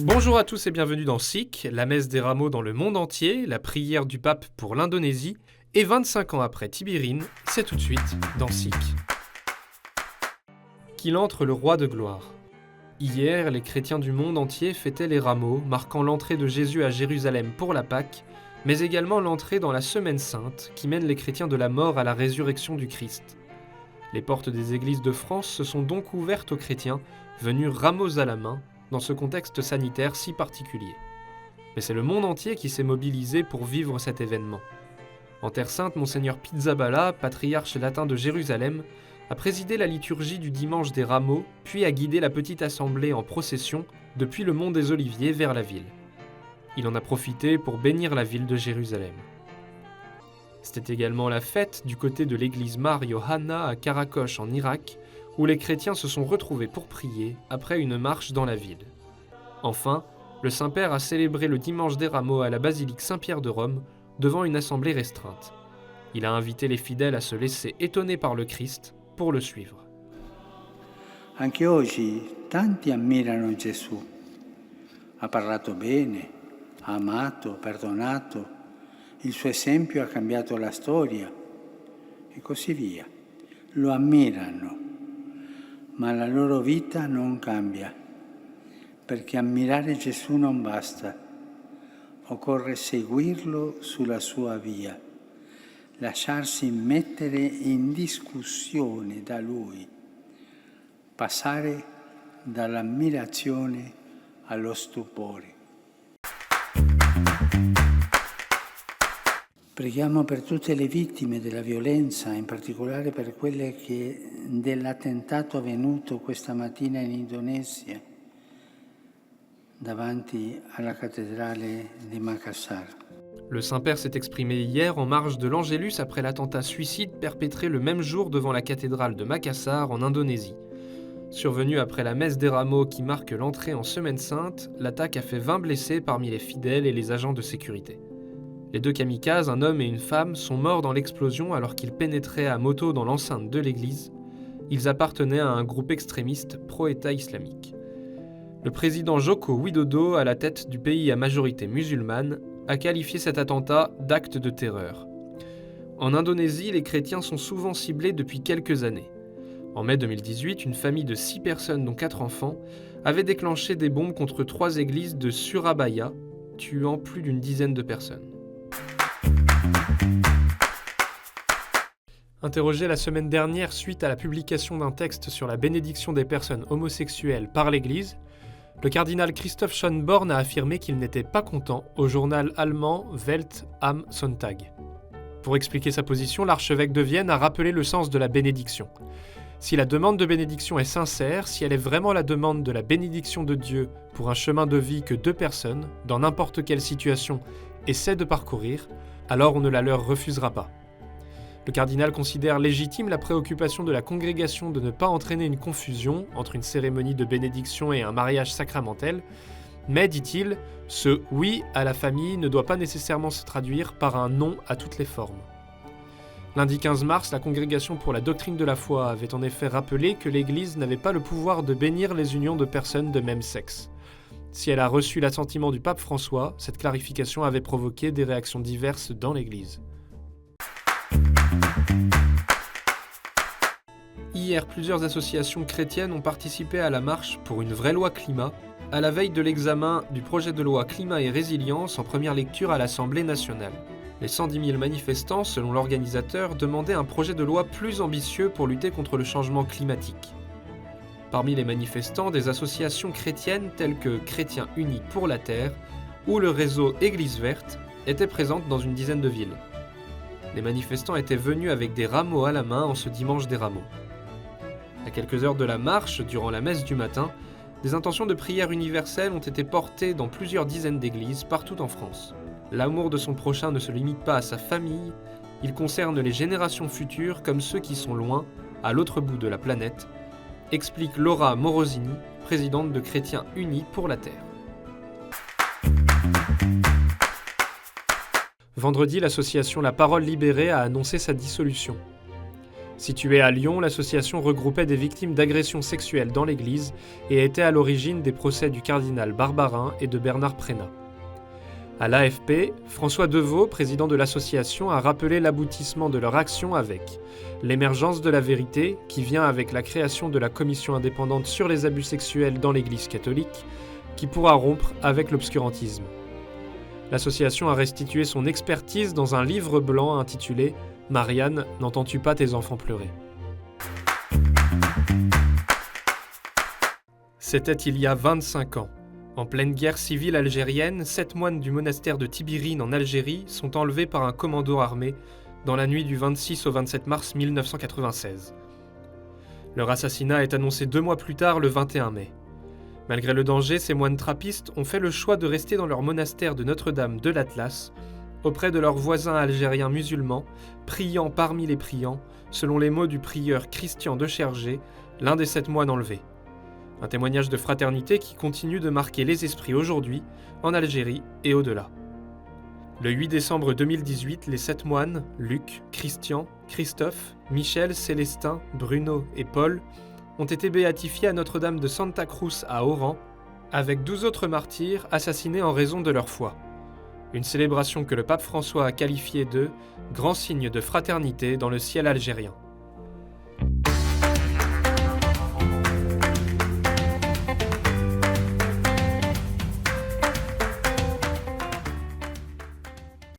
Bonjour à tous et bienvenue dans SIC, la messe des rameaux dans le monde entier, la prière du pape pour l'Indonésie, et 25 ans après Tibérine, c'est tout de suite dans SIC. Qu'il entre le roi de gloire. Hier, les chrétiens du monde entier fêtaient les rameaux, marquant l'entrée de Jésus à Jérusalem pour la Pâque, mais également l'entrée dans la Semaine Sainte, qui mène les chrétiens de la mort à la résurrection du Christ. Les portes des églises de France se sont donc ouvertes aux chrétiens, venus rameaux à la main, dans ce contexte sanitaire si particulier. Mais c'est le monde entier qui s'est mobilisé pour vivre cet événement. En Terre Sainte, Monseigneur Pizzaballa, patriarche latin de Jérusalem, a présidé la liturgie du dimanche des rameaux, puis a guidé la petite assemblée en procession depuis le mont des Oliviers vers la ville. Il en a profité pour bénir la ville de Jérusalem. C'était également la fête du côté de l'église Mar Yohanna à Karakosh en Irak, où les chrétiens se sont retrouvés pour prier après une marche dans la ville. Enfin, le Saint-Père a célébré le dimanche des rameaux à la basilique Saint-Pierre de Rome, devant une assemblée restreinte. Il a invité les fidèles à se laisser étonner par le Christ pour le suivre. Anche oggi tanti ammirano Gesù. Ha parlato bene, ha amato, perdonato. Il suo esempio ha cambiato la storia e così via. Lo ammirano, ma la loro vita non cambia, perché ammirare Gesù non basta. Occorre seguirlo sulla sua via, lasciarsi mettere in discussione da Lui, passare dall'ammirazione allo stupore. Preghiamo per tutte le vittime della violenza, in particolare per quelle dell'attentato avvenuto questa mattina in Indonesia, davanti alla cattedrale di Makassar. Le Saint-Père s'est exprimé hier en marge de l'Angélus après l'attentat suicide perpétré le même jour devant la cathédrale de Makassar en Indonésie. Survenue après la messe des rameaux qui marque l'entrée en Semaine Sainte, l'attaque a fait 20 blessés parmi les fidèles et les agents de sécurité. Les deux kamikazes, un homme et une femme, sont morts dans l'explosion alors qu'ils pénétraient à moto dans l'enceinte de l'église. Ils appartenaient à un groupe extrémiste pro-État islamique. Le président Joko Widodo, à la tête du pays à majorité musulmane, a qualifié cet attentat d'acte de terreur. En Indonésie, les chrétiens sont souvent ciblés depuis quelques années. En mai 2018, une famille de 6 personnes, dont 4 enfants, avait déclenché des bombes contre 3 églises de Surabaya, tuant plus d'une dizaine de personnes. Interrogé la semaine dernière suite à la publication d'un texte sur la bénédiction des personnes homosexuelles par l'Église, le cardinal Christoph Schönborn a affirmé qu'il n'était pas content au journal allemand Welt am Sonntag. Pour expliquer sa position, l'archevêque de Vienne a rappelé le sens de la bénédiction. Si la demande de bénédiction est sincère, si elle est vraiment la demande de la bénédiction de Dieu pour un chemin de vie que 2 personnes, dans n'importe quelle situation, essaient de parcourir, alors on ne la leur refusera pas. Le cardinal considère légitime la préoccupation de la congrégation de ne pas entraîner une confusion entre une cérémonie de bénédiction et un mariage sacramentel, mais, dit-il, ce « oui » à la famille ne doit pas nécessairement se traduire par un « non » à toutes les formes. Lundi 15 mars, la Congrégation pour la doctrine de la foi avait en effet rappelé que l'Église n'avait pas le pouvoir de bénir les unions de personnes de même sexe. Si elle a reçu l'assentiment du pape François, cette clarification avait provoqué des réactions diverses dans l'Église. Hier, plusieurs associations chrétiennes ont participé à la marche pour une vraie loi climat, à la veille de l'examen du projet de loi climat et résilience en première lecture à l'Assemblée nationale. Les 110 000 manifestants, selon l'organisateur, demandaient un projet de loi plus ambitieux pour lutter contre le changement climatique. Parmi les manifestants, des associations chrétiennes telles que Chrétiens Unis pour la Terre ou le réseau Église Verte étaient présentes dans une dizaine de villes. Les manifestants étaient venus avec des rameaux à la main en ce dimanche des rameaux. À quelques heures de la marche, durant la messe du matin, des intentions de prière universelle ont été portées dans plusieurs dizaines d'églises partout en France. L'amour de son prochain ne se limite pas à sa famille, il concerne les générations futures comme ceux qui sont loin, à l'autre bout de la planète, explique Laura Morosini, présidente de Chrétiens Unis pour la Terre. Vendredi, l'association La Parole Libérée a annoncé sa dissolution. Située à Lyon, l'association regroupait des victimes d'agressions sexuelles dans l'Église et était à l'origine des procès du cardinal Barbarin et de Bernard Prénat. À l'AFP, François Deveau, président de l'association, a rappelé l'aboutissement de leur action avec l'émergence de la vérité, qui vient avec la création de la commission indépendante sur les abus sexuels dans l'Église catholique, qui pourra rompre avec l'obscurantisme. L'association a restitué son expertise dans un livre blanc intitulé « Marianne, n'entends-tu pas tes enfants pleurer ?» C'était il y a 25 ans. En pleine guerre civile algérienne, 7 moines du monastère de Tibirine en Algérie sont enlevés par un commando armé dans la nuit du 26 au 27 mars 1996. Leur assassinat est annoncé 2 mois plus tard, le 21 mai. Malgré le danger, ces moines trappistes ont fait le choix de rester dans leur monastère de Notre-Dame de l'Atlas, auprès de leurs voisins algériens musulmans, priant parmi les priants, selon les mots du prieur Christian de Chergé, l'un des 7 moines enlevés. Un témoignage de fraternité qui continue de marquer les esprits aujourd'hui, en Algérie et au-delà. Le 8 décembre 2018, les 7 moines, Luc, Christian, Christophe, Michel, Célestin, Bruno et Paul, ont été béatifiés à Notre-Dame de Santa Cruz à Oran, avec 12 autres martyrs assassinés en raison de leur foi. Une célébration que le pape François a qualifiée de « grand signe de fraternité dans le ciel algérien ».